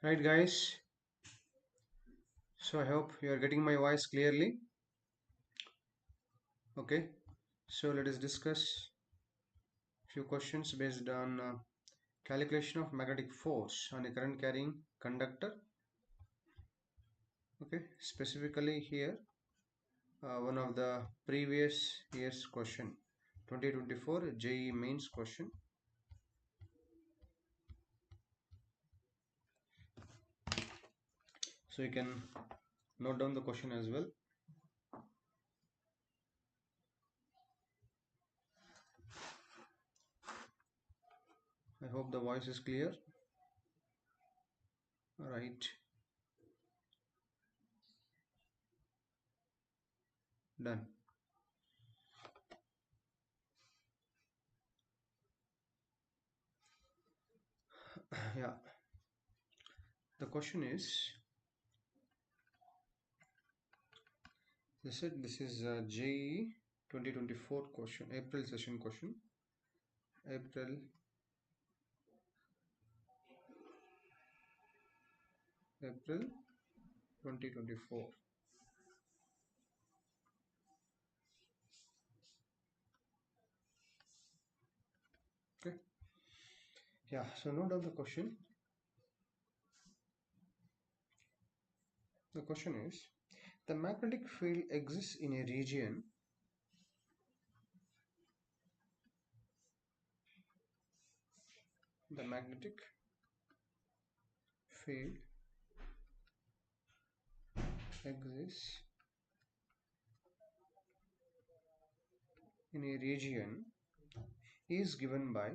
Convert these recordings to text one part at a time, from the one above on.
Right, guys. So I hope you are getting my voice clearly. Okay. So let us discuss few questions based on calculation of magnetic force on a current carrying conductor. Okay. Specifically here, one of the previous year's question, 2024 JE mains question. So you can note down the question as well. I hope the voice is clear. All right. Done. Yeah. The question is, they said this is a JE 2024 question, April session question. April April 2024. Okay. Yeah. So note down the question. The question is: the magnetic field exists in a region. The magnetic field exists in a region is given by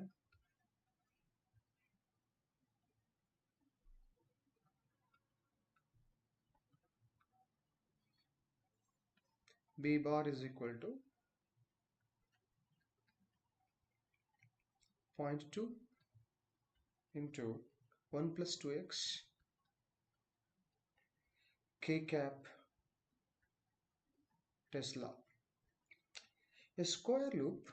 B bar is equal to 0.2 into 1 plus 2x k cap Tesla. A square loop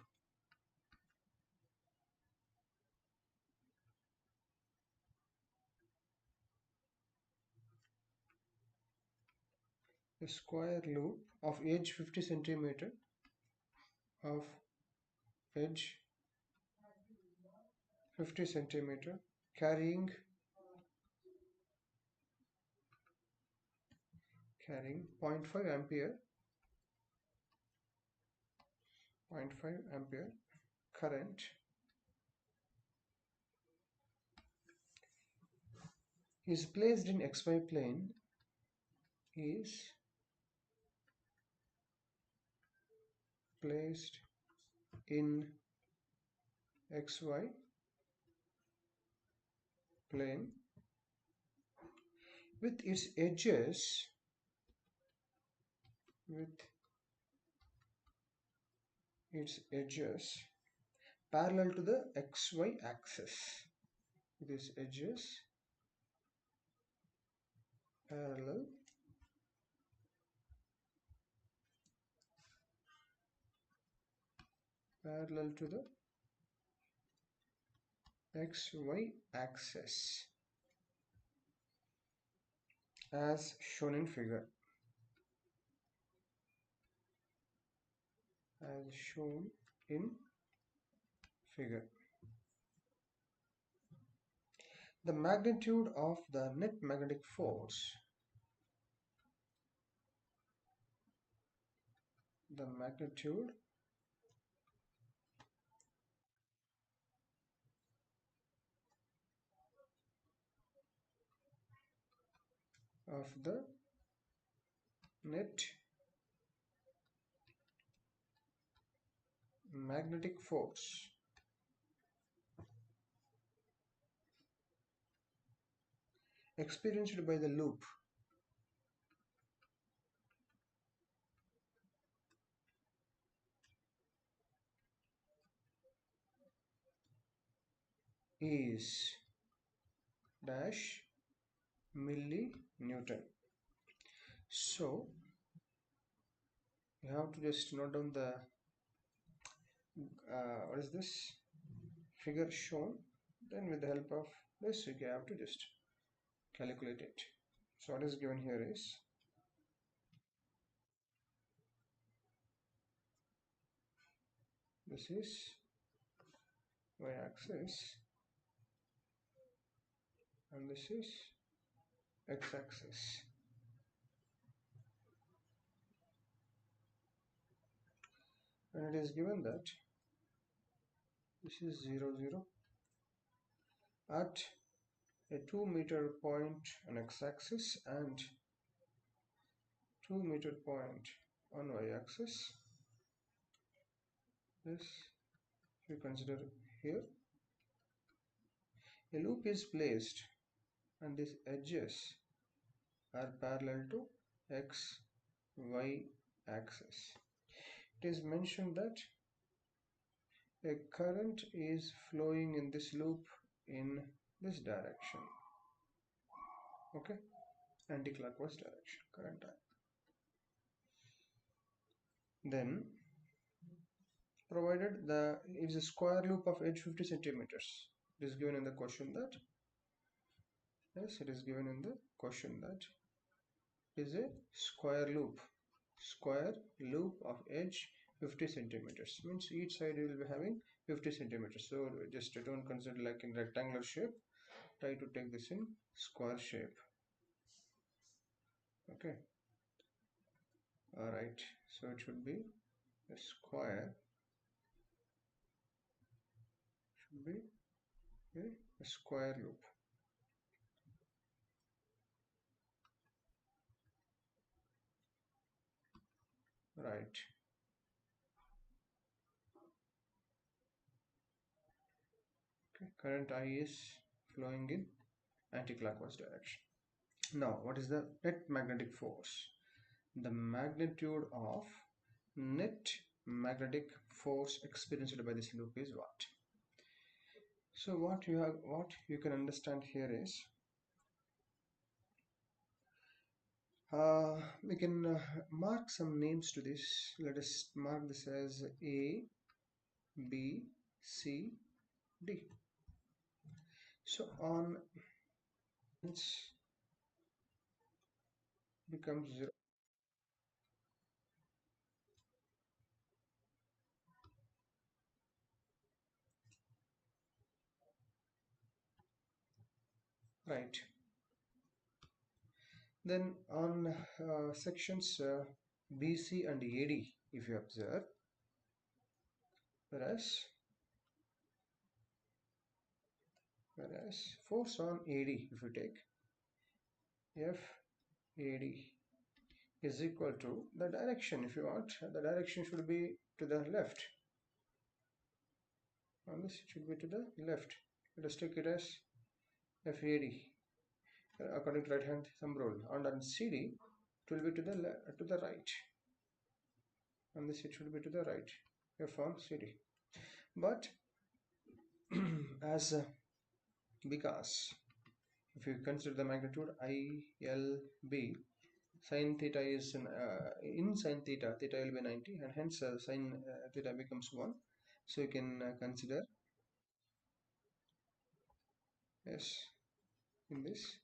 of edge 50 centimeter of edge 50 centimeter carrying 0.5 ampere 0.5 ampere current is placed in xy plane is placed in xy plane with its edges with its edges parallel to the xy axis. With its edges parallel to the xy axis as shown in figure. As shown in figure. The magnitude of the net magnetic force, the magnitude of the net magnetic force experienced by the loop is dash millinewton. So you have to just note down the what is this figure shown. Then with the help of this you have to just calculate it. So what is given here is this is y-axis and this is x-axis, and it is given that this is 0 0 at a 2-meter point on x-axis and 2-meter point on y-axis. This, if you consider here, a loop is placed and these edges are parallel to x y axis. It is mentioned that a current is flowing in this loop in this direction, okay, anti-clockwise direction current I. Then provided the is a square loop of edge 50 centimeters. It is given in the question that, yes, it is given in the question that is a square loop of edge 50 centimeters, means each side will be having 50 centimeters. So just don't consider like in rectangular shape, try to take this in square shape, okay. All right, so it should be a square, should be a square loop, right. Okay, current I is flowing in anti-clockwise direction. Now what is the net magnetic force? The magnitude of net magnetic force experienced by this loop is what? So what you can understand here is we can mark some names to this. Let us mark this as A, B, C, D. So on it becomes 0. Right. Then on sections BC and AD, if you observe, whereas force on AD, if you take FAD is equal to the direction, if you want, the direction should be to the left. On this, it should be to the left. Let us take it as FAD according to right hand thumb rule, and on CD, it will be to the right. On this, it should be to the right. F on CD. But as because if you consider the magnitude ILB, sin theta is in sin theta, theta will be 90, and hence sin theta becomes 1. So you can consider, yes, in this,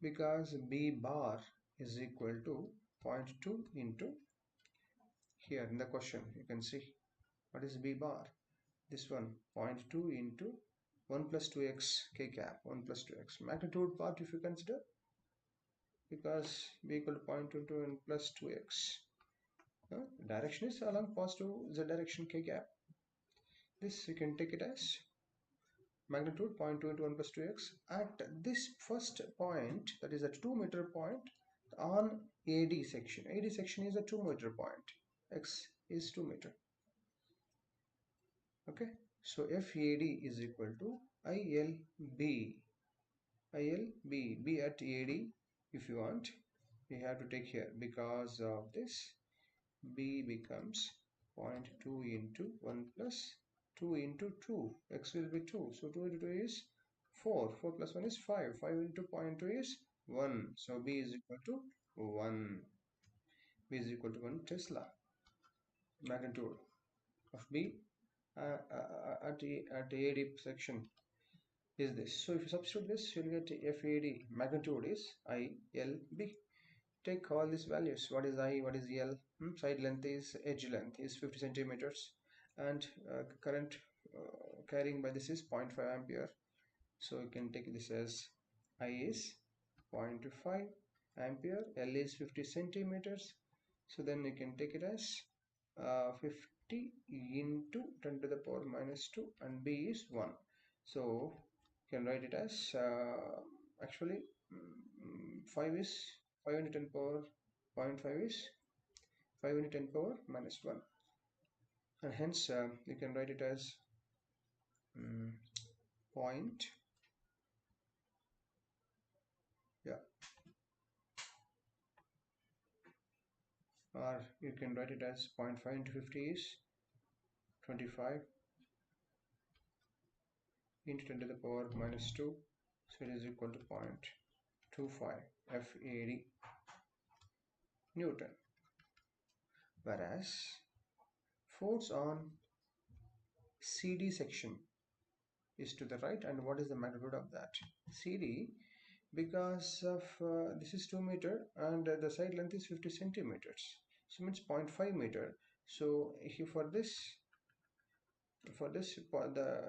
because B bar is equal to zero point 0.2 into, here in the question you can see what is B bar, this one 0 0.2 into 1 plus 2x k cap, 1 plus 2x magnitude part if you consider, because b equal to 0.22 and plus 2x, direction is along positive z direction k cap. This you can take it as magnitude 0.2 into 1 plus 2x at this first point, that is at 2-meter point on AD section. AD section is a 2-meter point, x is 2 meter, okay. So FAD is equal to ILB, B at AD. If you want, we have to take here, because of this B becomes 0 0.2 into 1 plus 2 into 2, x will be 2, so 2 into 2 is 4, 4 plus 1 is 5, 5 into 0 0.2 is 1, so B is equal to 1, B is equal to 1 Tesla. Magnitude of B at AD section is this. So if you substitute this, you'll get FAD magnitude is ILB. Take all these values. What is I? What is L? Side length is edge length is 50 centimeters, and current carrying by this is 0.5 ampere. So you can take this as I is 0.5 ampere, L is 50 centimeters. So then you can take it as 50 into 10 to the power minus 2, and B is 1. So you can write it as actually 5 is 5 into 10 power 0.5 is 5 into 10 power minus 1, and hence you can write it as um, point, yeah, or you can write it as zero point 0.5 into 50 is 25 into 10 to the power minus 2, so it is equal to 0.25 FAD Newton. Whereas force on CD section is to the right, and what is the magnitude of that? CD, because of this is 2 meter and the side length is 50 centimeters, so means 0.5 meter. So here for this the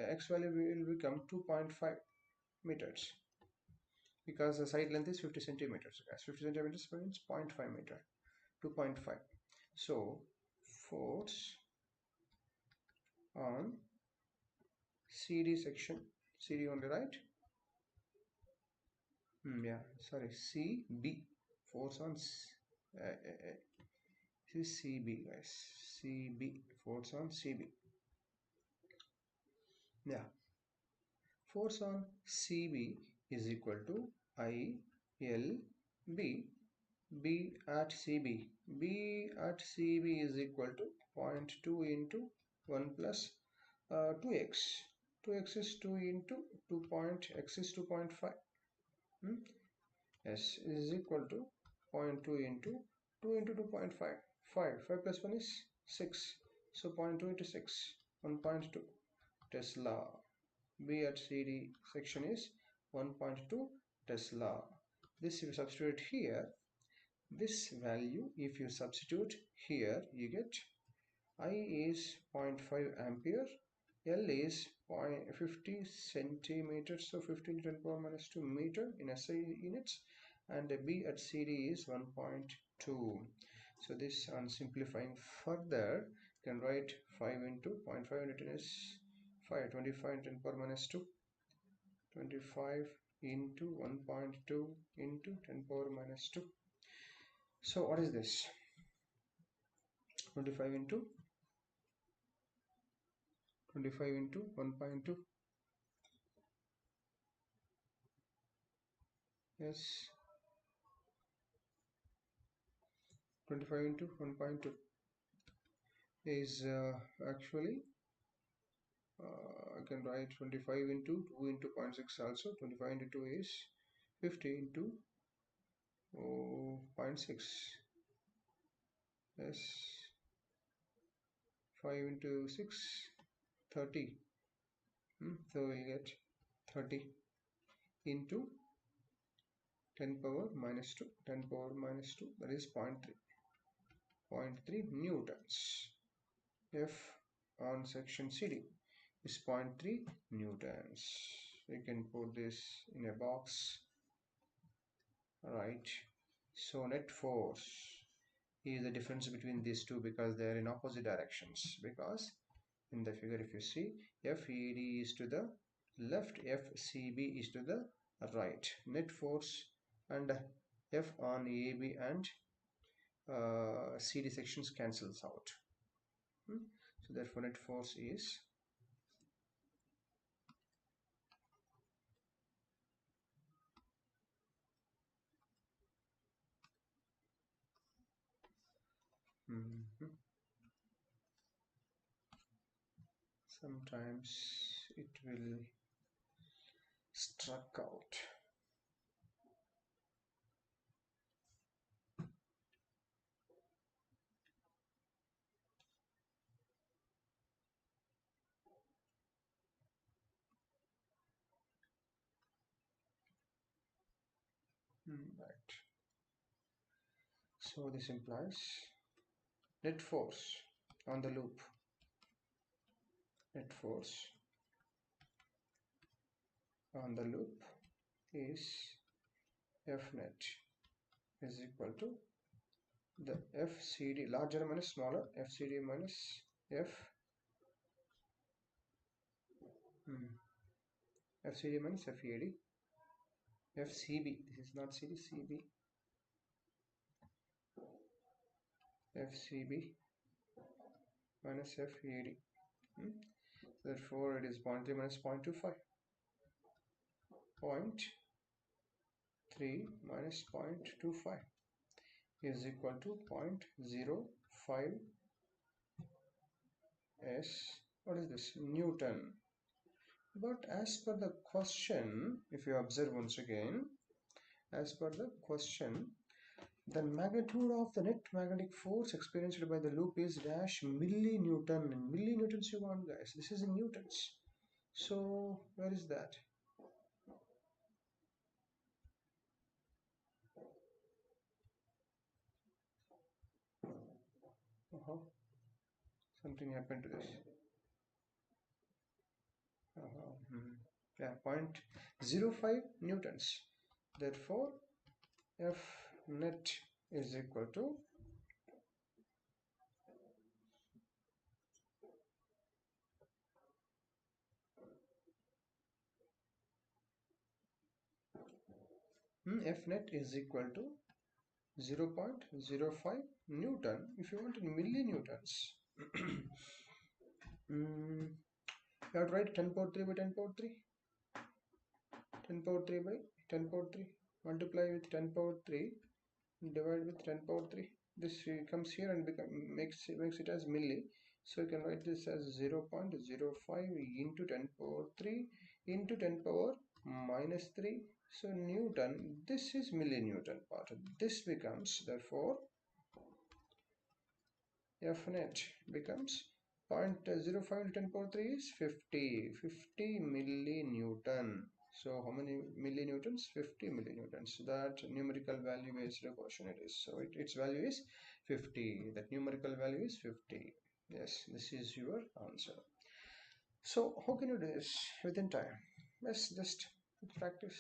x value will become 2.5 meters, because the side length is 50 centimeters, guys. 50 centimeters means 0.5 meter, 2.5. So force on CD section, CD on the right, yeah, sorry, CB, force on this is CB, guys, CB, force on CB, yeah, force on CB is equal to ILB. B at CB. B at CB is equal to zero point 0.2 into 1 plus 2x. 2x is 2 into 2 point, x is 2.5. S is equal to 0.2 into 2 into 2.5. 5 plus 1 is 6. So 0.2 into 6, 1.2 Tesla. B at CD section is 1.2 Tesla. This if you substitute here, this value if you substitute here, you get I is 0.5 ampere, L is 50 centimeters, so 50 to 10 power minus 2 meter in SI units, and B at CD is 1.2. So this, on simplifying further, you can write 5 into 0.5 into 10 is 5, 25 into 10 power minus 2, 25 into 1.2 into 10 power minus 2. So what is this? 25 into 1.2, yes, 25 into 1.2 is actually I can write 25 into 2 into 0.6 also. 25 into 2 is 50 into 0.6, yes, 5 into 6, 30. So we get 30 into 10 power minus 2, 10 power minus 2, that is 0.3, 0.3 newtons. F on section CD is 0.3 newtons. You can put this in a box, right? So net force is the difference between these two, because they are in opposite directions. Because in the figure, if you see, FED is to the left, FCB is to the right. Net force and F on AB and CD sections cancels out. So therefore net force is sometimes it will struck out. Right. So this implies net force on the loop. Net force on the loop is F net is equal to the FCD, larger minus smaller, FCD minus F FCD minus FED, FCB, this is not CD, CB, FCB minus FED. Therefore, it is 0.3 minus 0.25. 0.3 minus 0.25 is equal to 0.05 S. What is this? Newton. But as per the question, if you observe once again, as per the question, the magnitude of the net magnetic force experienced by the loop is dash millinewton. In millinewtons you want, guys. This is in newtons. So where is that? Something happened to this. Yeah, 0.05 newtons. Therefore, F net is equal to F net is equal to 0.05 Newton. If you want in millinewtons, you have to write 10 power 3 by 10 power 3. 10 power 3 by 10 power 3. Multiply with 10 power 3. Divide with 10 power 3. This comes here and makes it as milli. So you can write this as 0.05 into 10 power 3 into 10 power minus 3. So Newton, this is millinewton part. This becomes, therefore, F net becomes 0.05 into 10 power 3 is 50 millinewton. So how many millinewtons? 50 millinewtons. That numerical value based question it is. So its value is 50. That numerical value is 50. Yes, this is your answer. So how can you do this within time? Yes, just practice.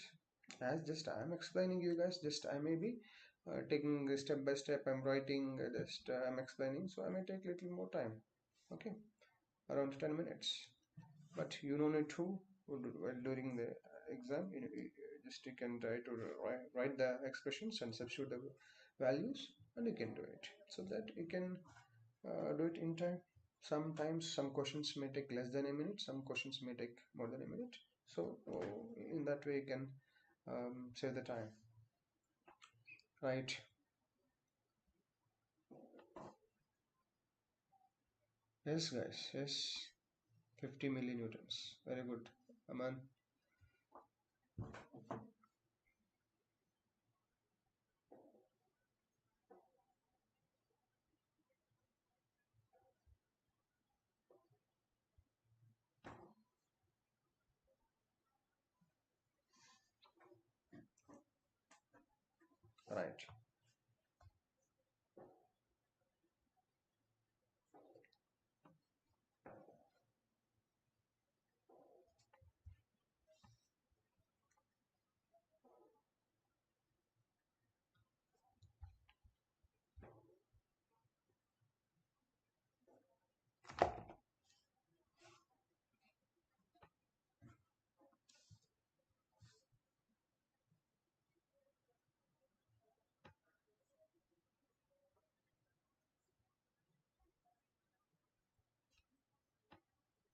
As just I am explaining you guys, just I may be taking step by step. I'm writing, just I'm explaining, so I may take little more time. Okay, around 10 minutes. But you don't need to while during the exam. You can try to write the expressions and substitute the values, and you can do it so that you can do it in time. Sometimes some questions may take less than a minute, some questions may take more than a minute. So in that way you can save the time, right? Yes, guys, yes. 50 millinewtons, very good, Aman. Right.